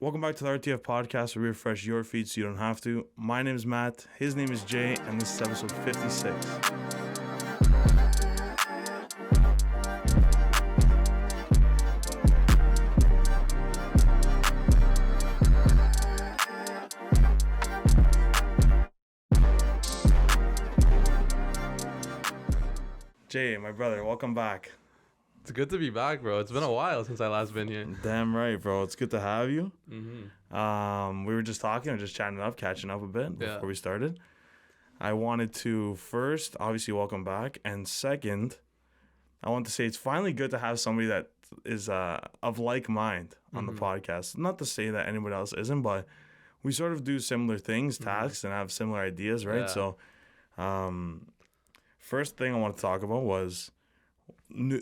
Welcome back to the RTF podcast where we refresh your feed so you don't have to. My name is Matt, his name is Jay, and this is episode 56. Jay, my brother, welcome back. It's good to be back, bro. It's been a while since I last been here. Damn right, bro. It's good to have you. We were just talking, or just chatting up, catching up a bit before we started. I wanted to first, obviously, welcome back, and second, I want to say it's finally good to have somebody that is of like mind on the podcast. Not to say that anybody else isn't, but we sort of do similar things, tasks, and have similar ideas, right? Yeah. So, first thing I want to talk about was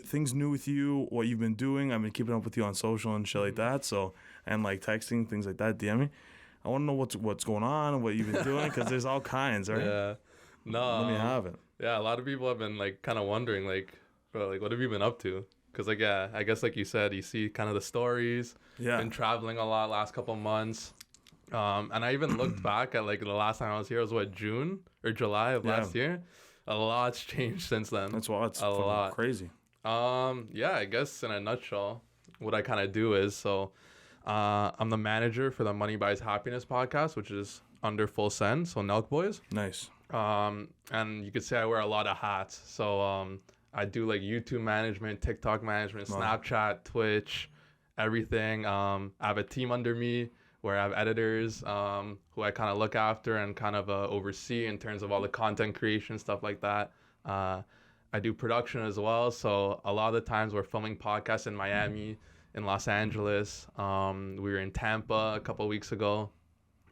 things new with you, what you've been doing. I've been keeping up with you on social and shit like that. So, and like texting, things like that, DM me. I want to know what's going on and what you've been doing, because there's all kinds, right? Yeah. No. Let me have it. Yeah, a lot of people have been like kind of wondering, like, bro, like, what have you been up to? Because, like, yeah, I guess, like you said, you see kind of the stories. Yeah. Been traveling a lot last couple months. And I even looked back at, like, the last time I was here was, June or July of last year? A lot's changed since then. That's why it's a lot. Crazy. Yeah, I guess in a nutshell, what I kind of do is, I'm the manager for the Money Buys Happiness podcast, which is under Full Send, so Nelk Boys. Nice. And you could say I wear a lot of hats. So I do like YouTube management, TikTok management, Snapchat, Twitch, everything. I have a team under me where I have editors who I kind of look after and kind of oversee in terms of all the content creation, stuff like that. I do production as well. So a lot of the times we're filming podcasts in Miami, in Los Angeles. We were in Tampa a couple of weeks ago,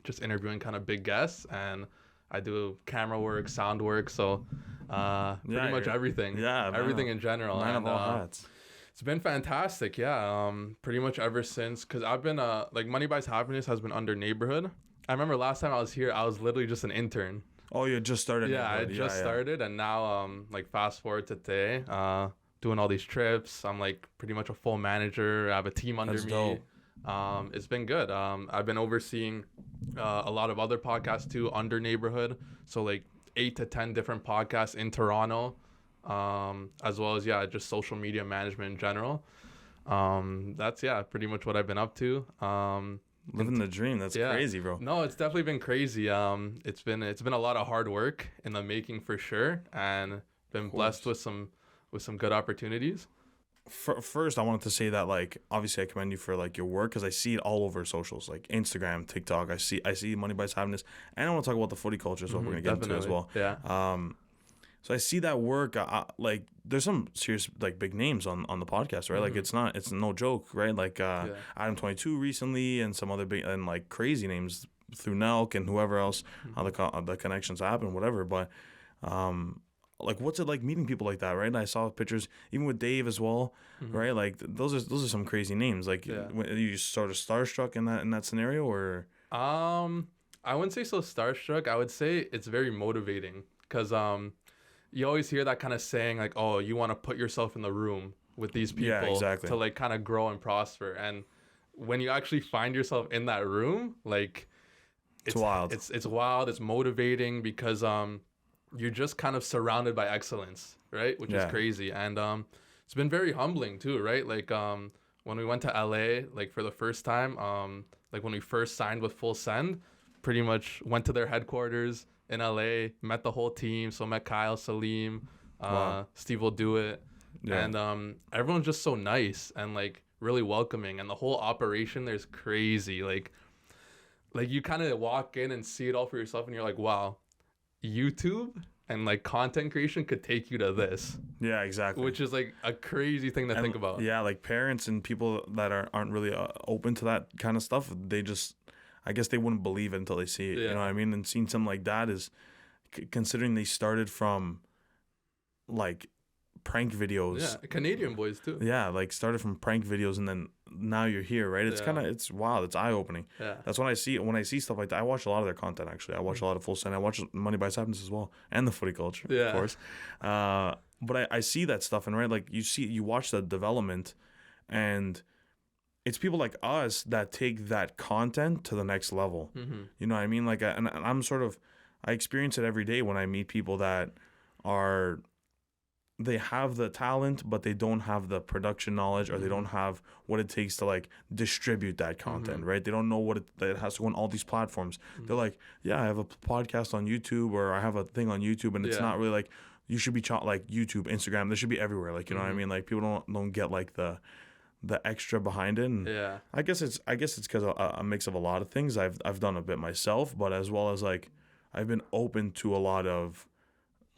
just interviewing kind of big guests. And I do camera work, sound work. So pretty much everything. Yeah. Everything in general. Man of all hats. It's been fantastic, yeah. Pretty much ever since, because I've been, like, Money Buys Happiness has been under Neighborhood. I remember last time I was here, I was literally just an intern. Oh, you just started? Yeah, I just started, and now, like, fast forward to today, doing all these trips. I'm, like, pretty much a full manager. I have a team under me. Dope. It's been good. I've been overseeing a lot of other podcasts, too, under Neighborhood. So, like, 8 to 10 different podcasts in Toronto. As well as just social media management in general. That's pretty much what I've been up to. Living the dream. That's crazy, bro. No, it's definitely been crazy. It's been a lot of hard work in the making for sure, and been blessed with some good opportunities. First, I wanted to say that, like, obviously I commend you for, like, your work, because I see it all over socials, like Instagram, TikTok. I see Money Buys Happiness, and I want to talk about the footy culture, so we're gonna get into it as well. Yeah. So I see that work. Like, there's some serious, like, big names on the podcast, right? Like, it's no joke, right? Like Adam 22 recently, and some other big and like crazy names through Nelk and whoever else. How the connections happen, whatever. But like, what's it like meeting people like that, right? And I saw pictures even with Dave as well, right? Like, those are some crazy names. Like, you sort of starstruck in that scenario, or I wouldn't say so starstruck. I would say it's very motivating, because you always hear that kind of saying, like, oh, you want to put yourself in the room with these people to, like, kind of grow and prosper. And when you actually find yourself in that room, like, it's wild. It's wild. It's motivating, because you're just kind of surrounded by excellence, right? Which is crazy. And it's been very humbling too, right? Like, when we went to LA, like, for the first time, like, when we first signed with Full Send, pretty much went to their headquarters in LA, met the whole team. So met Kyle, Salim, Steve will do it. Yeah. And everyone's just so nice and, like, really welcoming. And the whole operation there's crazy. Like you kind of walk in and see it all for yourself, and you're like, wow, YouTube and, like, content creation could take you to this. Yeah, exactly. Which is, like, a crazy thing to think about. Yeah, like, parents and people that aren't really open to that kind of stuff, they just, I guess they wouldn't believe it until they see it. You know what I mean? And seeing something like that is, considering they started from, like, prank videos. Yeah, Canadian boys too. Yeah, like, started from prank videos, and then now you're here, right? It's it's wild. It's eye-opening. Yeah. That's when I see stuff like that. I watch a lot of their content, actually. I watch a lot of Full Send. I watch Money Buys Happiness as well, and the footy culture, of course. But I see that stuff, and, right, like, you watch the development, and it's people like us that take that content to the next level. Mm-hmm. You know what I mean? Like, and I'm sort of, I experience it every day when I meet people that are, they have the talent, but they don't have the production knowledge, or they don't have what it takes to like distribute that content, right? They don't know that it has to go on all these platforms. They're like, yeah, I have a podcast on YouTube, or I have a thing on YouTube, and it's not really like, you should be like YouTube, Instagram. This should be everywhere. Like, you know what I mean? Like, people don't get like the extra behind it. And I guess it's because a mix of a lot of things. I've done a bit myself, but as well as like, I've been open to a lot of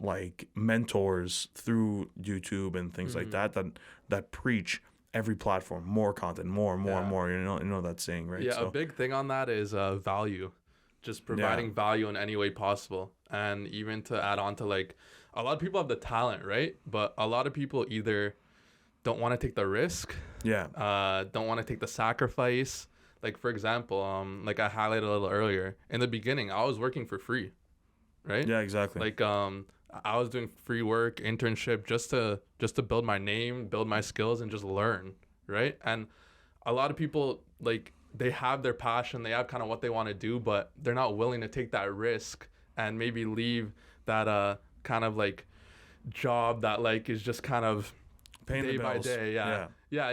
like mentors through YouTube and things like that preach every platform, more content, more and more. You know that saying, right? Yeah, so a big thing on that is value, just providing value in any way possible. And even to add on to, like, a lot of people have the talent, right? But a lot of people either don't want to take the risk, don't want to take the sacrifice. Like, for example, like I highlighted a little earlier, in the beginning, I was working for free, right? Yeah, exactly. Like, I was doing free work, internship, just to build my name, build my skills, and just learn, right? And a lot of people, like, they have their passion, they have kind of what they want to do, but they're not willing to take that risk and maybe leave that kind of like job that like is just kind of paying day by day,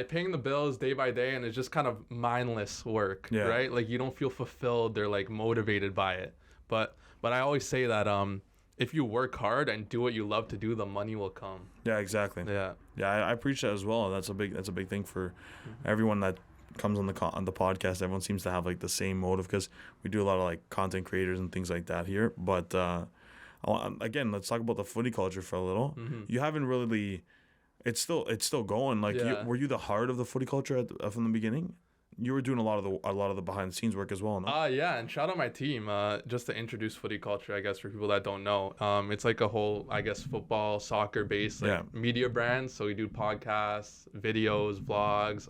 paying the bills day by day, and it's just kind of mindless work, right? Like, you don't feel fulfilled or like motivated by it. But I always say that if you work hard and do what you love to do, the money will come. Yeah, exactly. I preach that as well. That's a big thing for everyone that comes on the podcast. Everyone seems to have like the same motive, because we do a lot of like content creators and things like that here. But again, let's talk about the footy culture for a little. You haven't really. It's still going. Like, were you the heart of the footy culture from the beginning? You were doing a lot of the behind the scenes work as well, no? Yeah, and shout out my team. Just to introduce footy culture, I guess, for people that don't know. It's like a whole, I guess, football, soccer based media brand. So we do podcasts, videos, vlogs,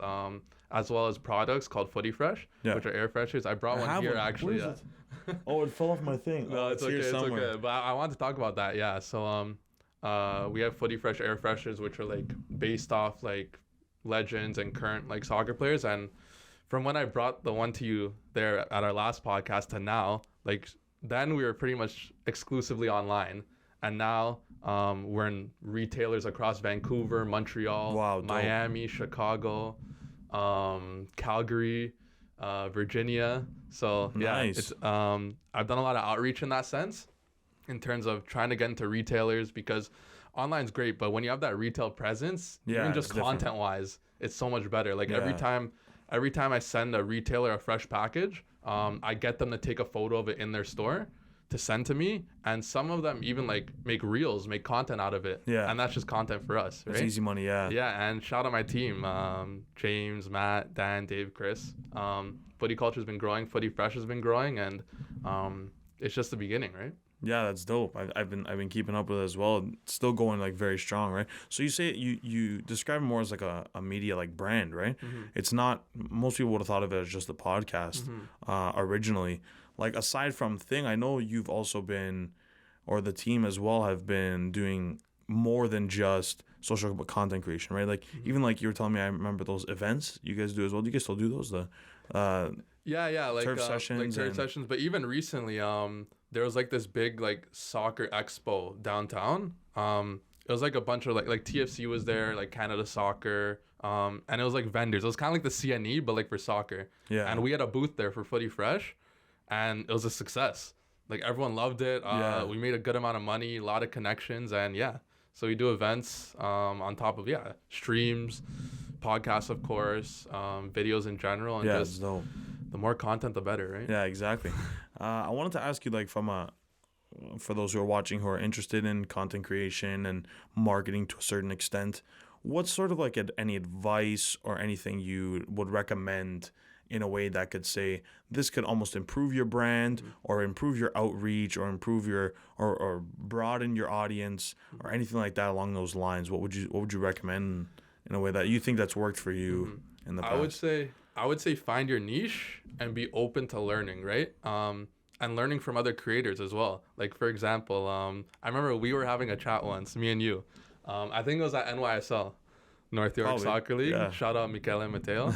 as well as products called Footy Fresh, which are air freshers. I brought one here actually. It? Oh, it fell off my thing. No, it's okay. It's okay. But I wanted to talk about that. Yeah. So we have Footy Fresh air freshers, which are like based off like legends and current like soccer players. And from when I brought the one to you there at our last podcast to now, like, then we were pretty much exclusively online, and now we're in retailers across Vancouver, Montreal, Miami, Chicago, Calgary, Virginia. So nice. It's I've done a lot of outreach in that sense, in terms of trying to get into retailers, because online's great, but when you have that retail presence, even just content wise, it's so much better. Like, every time I send a retailer a fresh package, I get them to take a photo of it in their store to send to me, and some of them even like make reels, make content out of it. And that's just content for us, right? It's easy money. And shout out my team, James, Matt, Dan, Dave, Chris. Footy culture's been growing, Footy Fresh has been growing, and it's just the beginning, right? Yeah, that's dope. I've been keeping up with it as well. It's still going like very strong, right? So you say you describe it more as like a media like brand, right? It's not, most people would have thought of it as just a podcast originally. Like, aside from Thing, I know you've also been, or the team as well, have been doing more than just social content creation, right? Like, even like you were telling me, I remember those events you guys do as well. Do you guys still do those? The like turf sessions, like turf sessions. But even recently, there was like this big like soccer expo downtown. It was like a bunch of like TFC was there, like Canada Soccer, and it was like vendors. It was kind of like the CNE, but like for soccer. And we had a booth there for Footy Fresh, and it was a success. Like, everyone loved it. We made a good amount of money, a lot of connections, and so we do events on top of streams, podcasts, of course, videos in general, and just the more content, the better, right? Yeah, exactly. I wanted to ask you, like, for those who are watching who are interested in content creation and marketing to a certain extent, what sort of like any advice or anything you would recommend in a way that could say this could almost improve your brand or improve your outreach or improve your or broaden your audience or anything like that along those lines? What would you recommend in a way that you think that's worked for you in the past? I would say find your niche and be open to learning, right? And learning from other creators as well. Like, for example, I remember we were having a chat once, me and you. I think it was at NYSL. North York Probably, Soccer League. yeah. Shout out Michele and Matteo.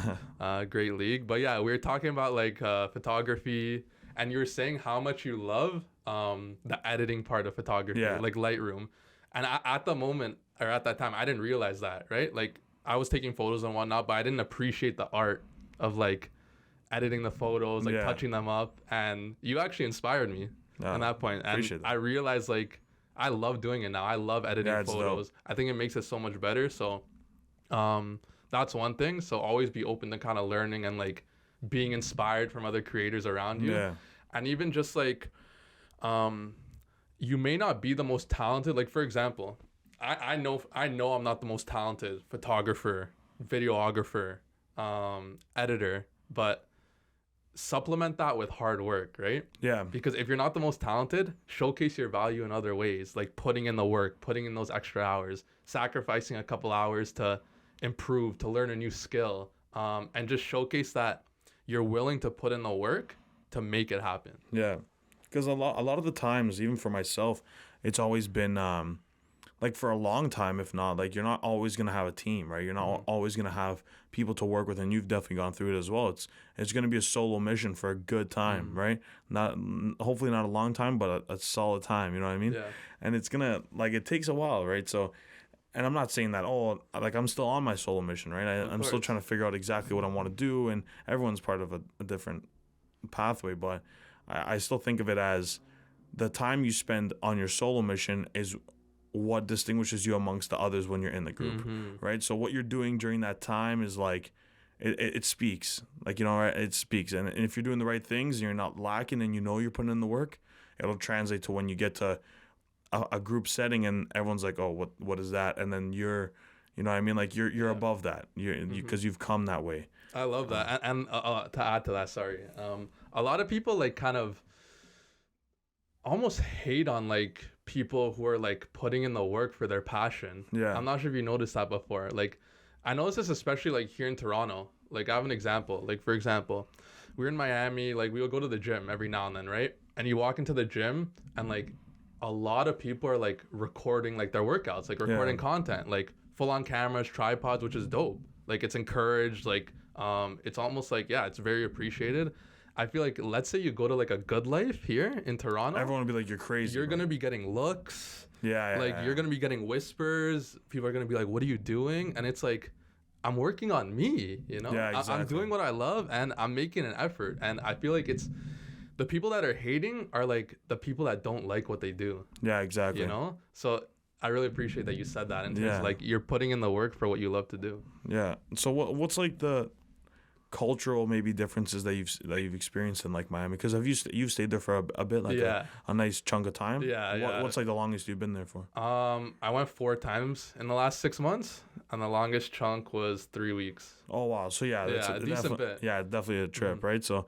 Great league. But yeah, we were talking about like photography, and you were saying how much you love the editing part of photography, Yeah. like Lightroom. And at the moment, or at that time, I didn't realize that, right? Like I was taking photos and whatnot, but I didn't appreciate the art of like editing the photos, like touching them up. And you actually inspired me at that point. And Appreciate that. I realized like I love doing it now. I love editing photos. Dope. I think it makes it so much better. So that's one thing. So always be open to kind of learning and like being inspired from other creators around you. Yeah. And even just like you may not be the most talented. Like for example, I know I'm not the most talented photographer, videographer, editor, but supplement that with hard work, right? Yeah. Because if you're not the most talented, showcase your value in other ways, like putting in the work, putting in those extra hours, sacrificing a couple hours to improve, to learn a new skill, and just showcase that you're willing to put in the work to make it happen. Yeah. Because a lot of the times, even for myself, it's always been like for a long time, if not, like you're not always going to have a team, right? You're not always going to have people to work with, and you've definitely gone through it as well. It's going to be a solo mission for a good time, right? Hopefully not a long time, but a solid time, you know what I mean? Yeah. And it's going to, like, it takes a while, right? So, and I'm not saying that, like I'm still on my solo mission, right? I'm still trying to figure out exactly what I want to do, and everyone's part of a different pathway, but I still think of it as the time you spend on your solo mission is what distinguishes you amongst the others when you're in the group, right? So what you're doing during that time is like, it speaks, like, you know, it speaks. And if you're doing the right things and you're not lacking and you know you're putting in the work, it'll translate to when you get to a group setting and everyone's like, oh, what is that? And then you're, you know what I mean? Like you're above that, because you've come that way. I love that. And to add to that, sorry, a lot of people like kind of almost hate on like people who are like putting in the work for their passion. Yeah. I'm not sure if you noticed that before. Like I noticed this especially like here in Toronto. Like I have an example. Like for example, we're in Miami, like we will go to the gym every now and then, right? And you walk into the gym and like a lot of people are like recording like their workouts, like recording content, like full on cameras, tripods, which is dope. Like it's encouraged, like it's almost like, yeah, it's very appreciated. I feel like, let's say you go to like a Good Life here in Toronto. Everyone will be like, you're crazy. You're going to be getting looks. Yeah. Like you're going to be getting whispers. People are going to be like, what are you doing? And it's like, I'm working on me, you know? Yeah, exactly. I'm doing what I love and I'm making an effort. And I feel like it's the people that are hating are like the people that don't like what they do. Yeah, exactly. You know? So I really appreciate that you said that. And it's like you're putting in the work for what you love to do. Yeah. So what's like the cultural maybe differences that you've experienced in like Miami? Because you've stayed there for a bit, like a nice chunk of time. What's like the longest you've been there for? I went 4 times in the last 6 months, and the longest chunk was 3 weeks. Oh wow. So that's a decent bit. Yeah, definitely a trip, right? So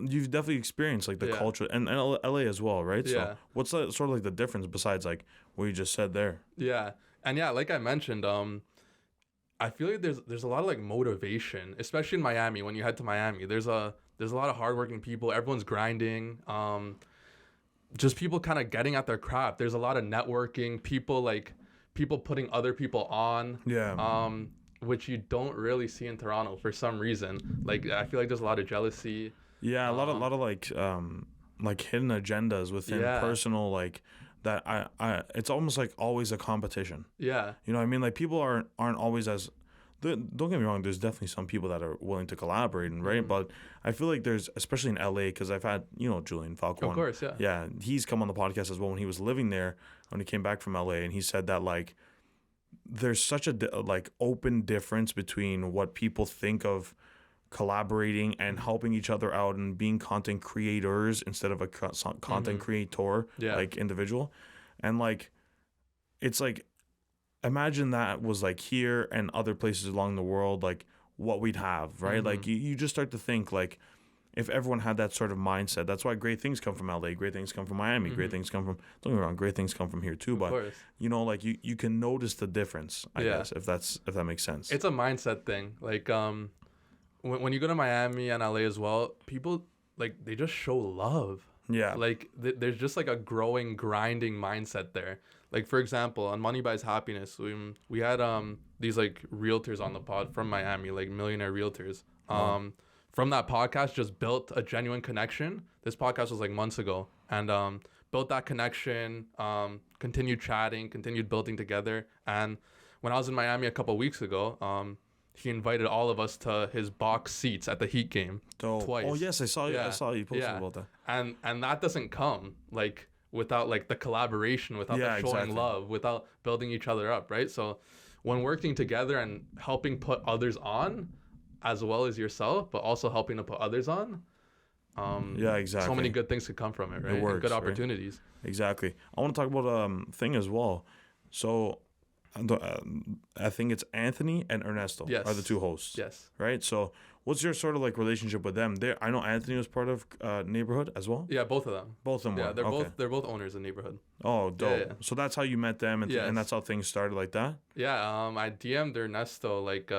you've definitely experienced like the culture and LA as well, right? So what's sort of like the difference besides like what you just said there? Yeah. And yeah, like I mentioned, I feel like there's a lot of like motivation, especially in Miami. When you head to Miami, there's a lot of hardworking people. Everyone's grinding. Just people kind of getting at their craft. There's a lot of networking. People putting other people on. Yeah. Which you don't really see in Toronto for some reason. Like I feel like there's a lot of jealousy. Yeah, a lot of like hidden agendas within personal like. That I it's almost like always a competition. Yeah. You know what I mean? Like people aren't always as, don't get me wrong, there's definitely some people that are willing to collaborate, and right? But I feel like there's, especially in LA, because I've had, Julian Falcone. Of course, yeah. Yeah, he's come on the podcast as well when he was living there, when he came back from LA, and he said that like there's such a like open difference between what people think of collaborating and helping each other out and being content creators instead of a content creator, like individual. And like it's like, imagine that was like here and other places along the world, like what we'd have, right? Like you just start to think like, if everyone had that sort of mindset, that's why great things come from LA, great things come from Miami, great things come from, don't get me wrong, great things come from here too, but like you can notice the difference, I guess, if that makes sense. It's a mindset thing. Like when you go to Miami and LA as well, people like they just show love. Yeah. Like there's just like a growing, grinding mindset there. like for example, on Money Buys Happiness, we had these like realtors on the pod from Miami, like millionaire realtors. From that podcast, just built a genuine connection. This podcast was like months ago, and built that connection. Continued chatting, continued building together. And when I was in Miami a couple of weeks ago, he invited all of us to his box seats at the Heat game twice. Oh yes, I saw you. I saw you posted about that. And that doesn't come like without like the collaboration, without the showing love, without building each other up, right? So when working together and helping put others on, as well as yourself, but also helping to put others on. Exactly. So many good things could come from it, right? It works, and good opportunities. Right? Exactly. I want to talk about thing as well. So I think it's Anthony and Ernesto are the two hosts. Yes. Right? So what's your sort of like relationship with them? I know Anthony was part of Neighborhood as well. Yeah, both of them. Both of them. Yeah, they're both owners of Neighborhood. Oh, dope. Yeah. So that's how you met them, and that's how things started like that. Yeah. I DM'd Ernesto like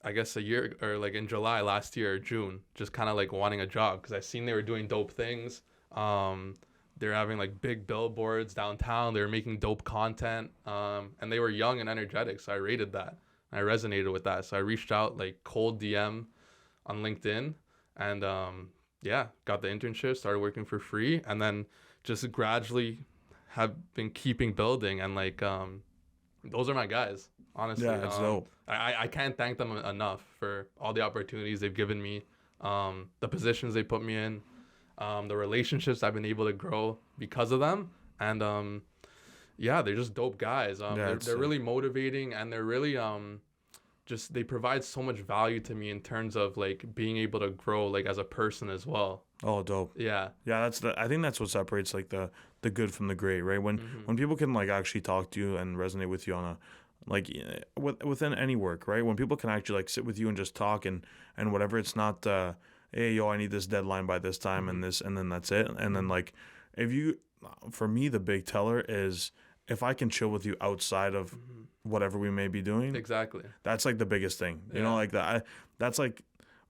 I guess a year or like in July last year, June, just kind of like wanting a job because I seen they were doing dope things. They're having like big billboards downtown. They were making dope content, and they were young and energetic. So I rated that. I resonated with that. So I reached out like cold DM on LinkedIn, and got the internship, started working for free, and then just gradually have been keeping building. And like those are my guys, honestly. Yeah, it's dope. I can't thank them enough for all the opportunities they've given me, the positions they put me in, the relationships I've been able to grow because of them. And they're just dope guys. They're really motivating, and they're really just they provide so much value to me in terms of like being able to grow like as a person as well. Oh, dope. Yeah. Yeah, I think that's what separates like the good from the great, right? When people can like actually talk to you and resonate with you on a like within any work, right? When people can actually like sit with you and just talk and whatever, it's not hey, yo, I need this deadline by this time and this, and then that's it. And then like for me, the big teller is if I can chill with you outside of whatever we may be doing. Exactly. That's like the biggest thing, you know, like that's like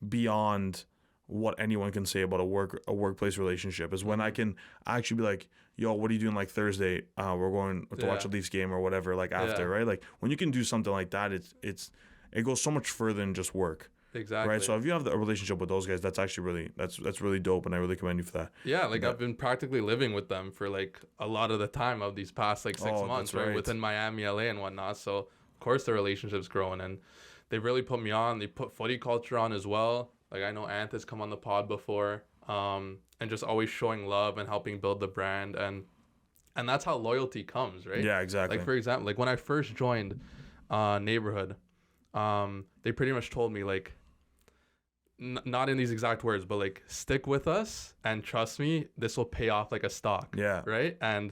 beyond what anyone can say about a workplace relationship is when I can actually be like, yo, what are you doing like Thursday? We're going to watch a Leafs game or whatever, like after, right? Like when you can do something like that, it goes so much further than just work. Exactly. Right. So if you have a relationship with those guys, that's actually really that's really dope, and I really commend you for that. Yeah, like I've been practically living with them for like a lot of the time of these past like 6 months, right? Within Miami, LA, and whatnot. So of course the relationship's growing, and they really put me on. They put footy culture on as well. Like I know Ant has come on the pod before, and just always showing love and helping build the brand, and that's how loyalty comes, right? Yeah, exactly. Like for example, like when I first joined Neighborhood, they pretty much told me like, not in these exact words, but like stick with us and trust me, this will pay off like a stock. Yeah. Right. And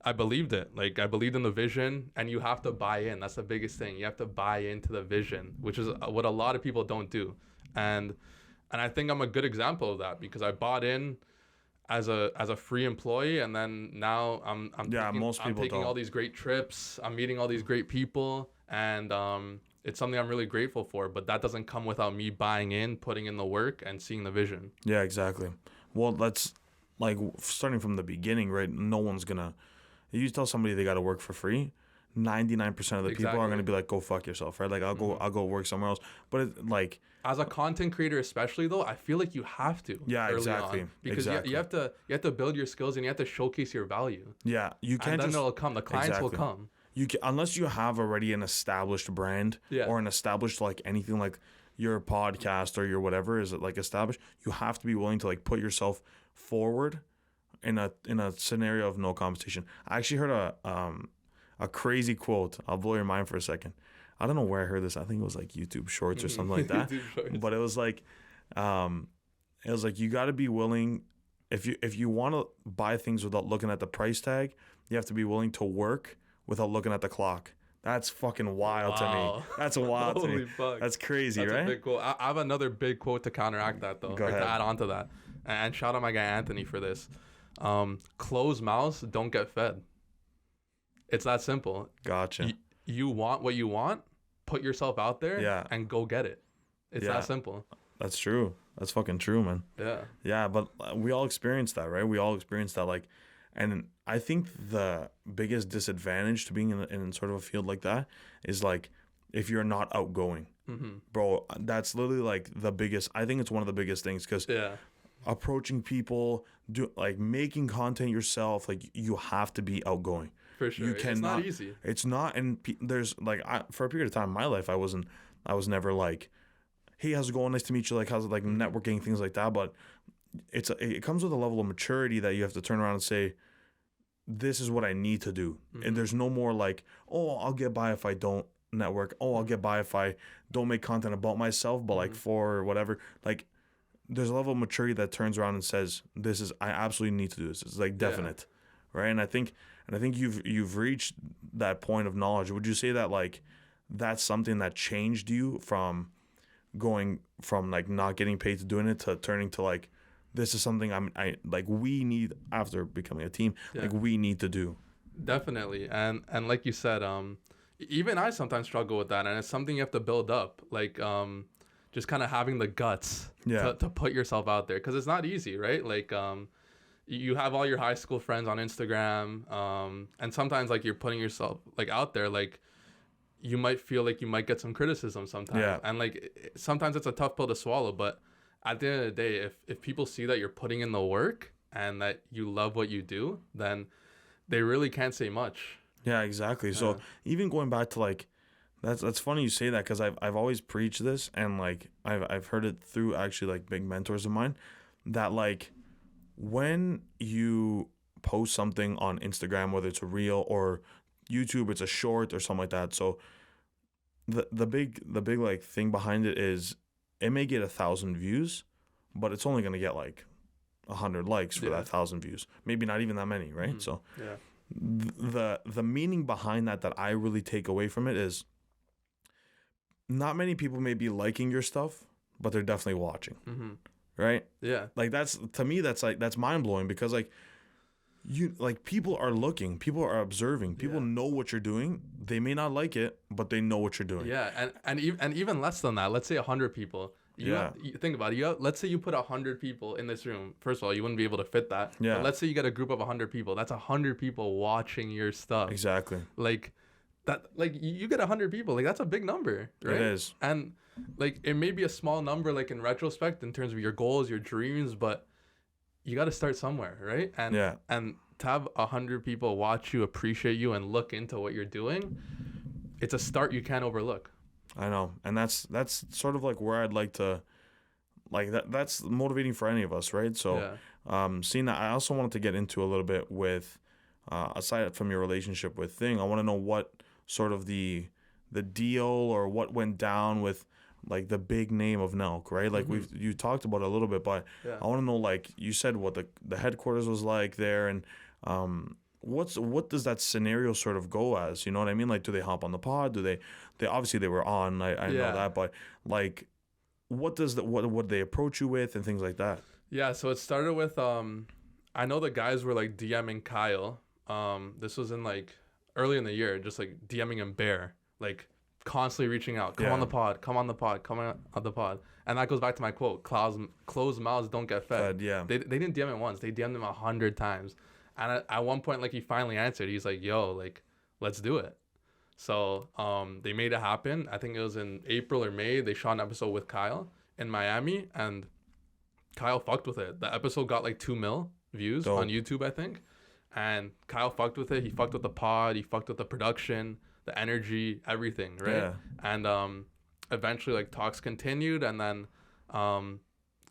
I believed it. Like I believed in the vision, and you have to buy in. That's the biggest thing. You have to buy into the vision, which is what a lot of people don't do. And I think I'm a good example of that because I bought in as a free employee, and then now I'm taking all these great trips. I'm meeting all these great people, and it's something I'm really grateful for, but that doesn't come without me buying in, putting in the work, and seeing the vision. Yeah, exactly. Well, that's like starting from the beginning, right? No one's gonna. You tell somebody they got to work for free, 99% of the people are gonna be like, "Go fuck yourself," right? Like, I'll go work somewhere else. But it, like, as a content creator, especially though, I feel like you have to. Yeah, exactly. Because you have to build your skills, and you have to showcase your value. Yeah, you can't. And then it'll come. The clients will come. You can, unless you have already an established brand or an established like anything like your podcast or your whatever is like established, you have to be willing to like put yourself forward in a scenario of no competition. I actually heard a crazy quote. I'll blow your mind for a second. I don't know where I heard this. I think it was like YouTube Shorts or something like that. But it was like you got to be willing if you want to buy things without looking at the price tag, you have to be willing to work without looking at the clock. That's fucking wild to me. That's wild to me. Fuck. That's crazy, right? That's a big quote. I have another big quote to counteract that, though. Go ahead. To add on to that. And shout out my guy Anthony for this. Closed mouths don't get fed. It's that simple. Gotcha. You want what you want, put yourself out there and go get it. It's that simple. That's true. That's fucking true, man. Yeah. Yeah, but we all experience that, right? We all experience that, like, And I think the biggest disadvantage to being in sort of a field like that is like if you're not outgoing. Bro, that's literally like the biggest. I think it's one of the biggest things because approaching people, making content yourself, like you have to be outgoing. For sure, it's not easy. It's not, and there's like for a period of time in my life, I was never like, hey, how's it going? Nice to meet you. Like, how's it, like networking, things like that. But it comes with a level of maturity that you have to turn around and say, this is what I need to do. And there's no more like, oh, I'll get by if I don't network. Oh, I'll get by if I don't make content about myself, but like for whatever. Like, there's a level of maturity that turns around and says, I absolutely need to do this. It's like definite, right? And I think you've reached that point of knowledge. Would you say that like that's something that changed you from going from like not getting paid to doing it to turning to like, this is something I like we need after becoming a team, like we need to do? Definitely. And like you said, even I sometimes struggle with that, and it's something you have to build up, like just kind of having the guts to put yourself out there, because it's not easy, right? Like you have all your high school friends on Instagram, and sometimes like you're putting yourself like out there, like you might feel like you might get some criticism sometimes, and like sometimes it's a tough pill to swallow, but at the end of the day, if people see that you're putting in the work and that you love what you do, then they really can't say much. Yeah, exactly. So even going back to like, that's funny you say that, because I've always preached this, and like I've heard it through actually like big mentors of mine, that like when you post something on Instagram, whether it's a reel or YouTube, it's a short or something like that. So the big like thing behind it is, it may get 1,000 views, but it's only gonna get like 100 likes for that 1,000 views. Maybe not even that many, right? So the meaning behind that I really take away from it is, not many people may be liking your stuff, but they're definitely watching, right? Yeah. Like that's, to me, that's mind blowing, because like you, like people are looking, people are observing, people know what you're doing. They may not like it, but they know what you're doing. Yeah, and even less than that. Let's say 100 people. You think about it. Let's say you put 100 people in this room. First of all, you wouldn't be able to fit that. Yeah. But let's say you get a group of 100 people. That's 100 people watching your stuff. Exactly. Like that. Like you get 100 people. Like that's a big number, right? It is. And like it may be a small number, like in retrospect, in terms of your goals, your dreams, but you got to start somewhere, right? And to have 100 people watch you, appreciate you, and look into what you're doing, it's a start you can't overlook. I know, and that's sort of like where I'd like to, like that's motivating for any of us, right? So, seeing that, I also wanted to get into a little bit with, aside from your relationship with Thing, I want to know what sort of the deal or what went down with like the big name of Nelk, right? Like you talked about it a little bit, but I want to know, like you said, what the headquarters was like there, and what does that scenario sort of go as? You know what I mean? Like, do they hop on the pod? Do they obviously they were on. I know that, but like, what did they approach you with and things like that? Yeah, so it started with I know the guys were like DMing Kyle. This was in like early in the year, just like DMing him bare, like constantly reaching out. Come on the pod. Come on the pod. Come on the pod. And that goes back to my quote: closed mouths don't get fed. Yeah. They didn't DM him once. They DM'd him 100 times. And at one point, like, he finally answered. He's like, yo, like, let's do it. So they made it happen. I think it was in April or May. They shot an episode with Kyle in Miami, and Kyle fucked with it. The episode got like 2 million views on YouTube, I think. And Kyle fucked with it. He fucked with the pod. He fucked with the production, the energy, everything, right? Yeah. And eventually, like, talks continued, and then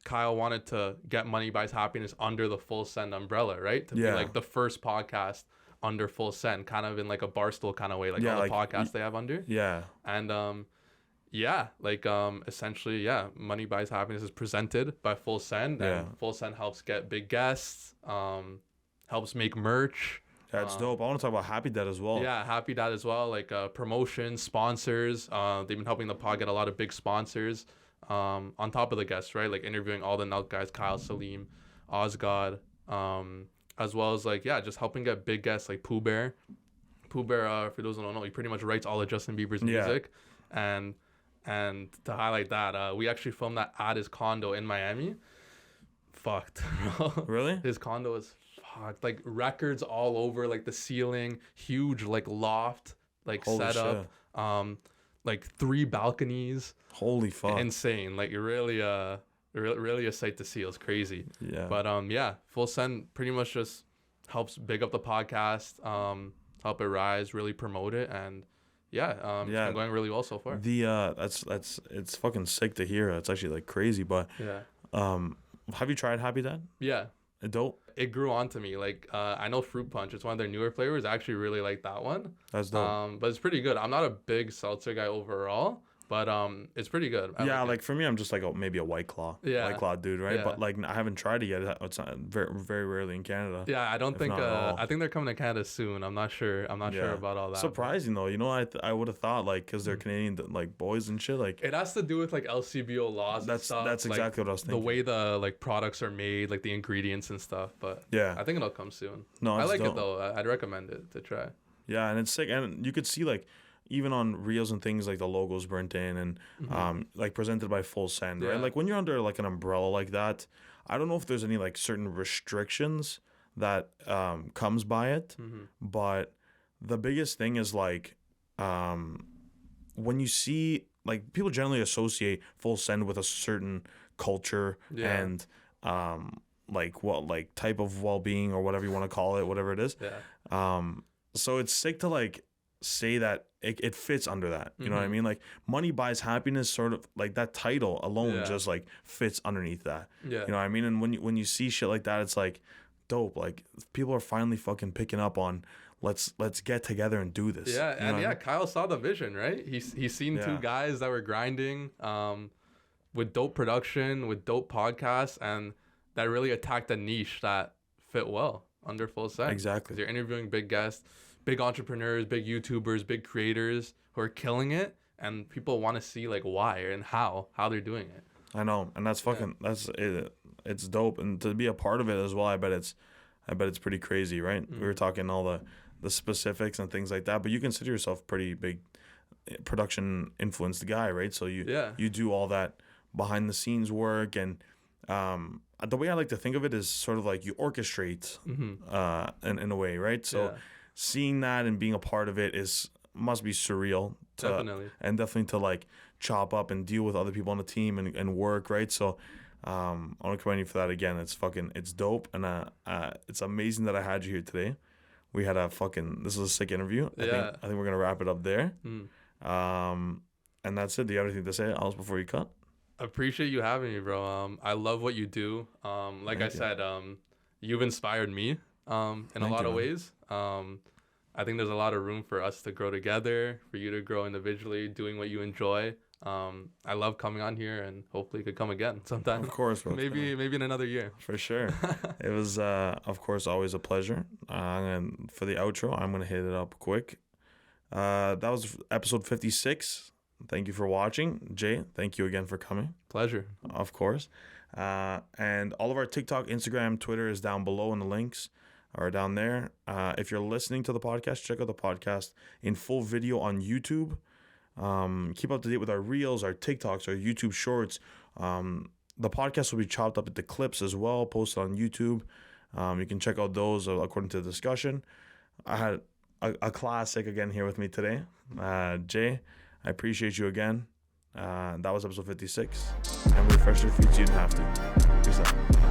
Kyle wanted to get Money Buys Happiness under the Full Send umbrella, right? To be like the first podcast under Full Send, kind of in like a Barstool kind of way, like all the podcasts they have under. Yeah. And essentially, Money Buys Happiness is presented by Full Send, and Full Send helps get big guests, helps make merch. That's dope. I want to talk about Happy Dad as well. Yeah, Happy Dad as well, like promotions, sponsors. They've been helping the pod get a lot of big sponsors. On top of the guests, right? Like interviewing all the Nelk guys, Kyle, Salim, Osgod, as well as like, just helping get big guests like Pooh Bear. Pooh Bear, for those who don't know, he pretty much writes all of Justin Bieber's music. And to highlight that, we actually filmed that at his condo in Miami. Fucked, bro. Really? His condo is like records all over like the ceiling, huge like loft like Holy setup, shit. like 3 balconies. Holy fuck. Insane. Like you're really really a sight to see. It was crazy. Yeah. But yeah, Full Send pretty much just helps big up the podcast, help it rise, really promote it, and yeah, it's been going really well so far. That's it's fucking sick to hear. It's actually like crazy, but have you tried Happy Dad? Yeah. Dope. It grew onto me. Like I know Fruit Punch, it's one of their newer flavors. I actually really like that one. That's dope. But it's pretty good. I'm not a big seltzer guy overall, but it's pretty good. I like for me, I'm just like maybe a White Claw. Yeah. White Claw dude, right? Yeah. But like I haven't tried it yet. It's not very, very rarely in Canada. Yeah, I don't think I think they're coming to Canada soon. I'm not sure sure about all that. Surprising though, you know, I would have thought like because they're Canadian like boys and shit, like it has to do with like LCBO laws and stuff. That's exactly what I was thinking. The way the like products are made, like the ingredients and stuff. But yeah, I think it'll come soon. No, I like it though. I'd recommend it to try. Yeah, and it's sick, and you could see like even on reels and things like the logos burnt in and like presented by Full Send, right? Like when you're under like an umbrella like that, I don't know if there's any like certain restrictions that comes by it, but the biggest thing is like when you see like people generally associate Full Send with a certain culture and like what like type of well-being or whatever you want to call it, whatever it is. So it's sick to like say that it fits under that, you know what I mean? Like Money Buys Happiness, sort of like that title alone just like fits underneath that. You know what I mean? And when you see shit like that, it's like dope. Like people are finally fucking picking up on let's get together and do this. Yeah, you know and I mean? Kyle saw the vision, right? He's seen 2 guys that were grinding with dope production, with dope podcasts, and that really attacked a niche that fit well under Full Send. Exactly. 'Cause you're interviewing big guests, big entrepreneurs, big YouTubers, big creators who are killing it, and people want to see like why and how they're doing it. I know, and that's fucking that's it. It's dope, and to be a part of it as well. I bet it's pretty crazy, right? We were talking all the specifics and things like that, but you consider yourself pretty big production influenced guy, right? So you do all that behind the scenes work, and the way I like to think of it is sort of like you orchestrate in a way, right? So seeing that and being a part of it must be surreal definitely to like chop up and deal with other people on the team and work, right? So I want to commend you for that again. It's dope, and it's amazing that I had you here today. We had this was a sick interview. I think we're gonna wrap it up there. And that's it. Do you have anything to say else before you cut? Appreciate you having me, bro. I love what you do. Like I said, you've inspired me in a lot of ways. I think there's a lot of room for us to grow together, for you to grow individually, doing what you enjoy. I love coming on here, and hopefully you could come again sometime. Of course, bro. maybe in another year. For sure. It was, of course, always a pleasure. And for the outro, I'm gonna hit it up quick. That was episode 56. Thank you for watching. Jay, thank you again for coming. Pleasure. Of course. And all of our TikTok, Instagram, Twitter is down below in the links or down there. If you're listening to the podcast, check out the podcast in full video on YouTube. Keep up to date with our reels, our TikToks, our YouTube shorts. The podcast will be chopped up into clips as well, posted on YouTube. You can check out those according to the discussion. I had a classic again here with me today. Jay, I appreciate you again. That was episode 56. And refresh your feed so you didn't have to. Peace out.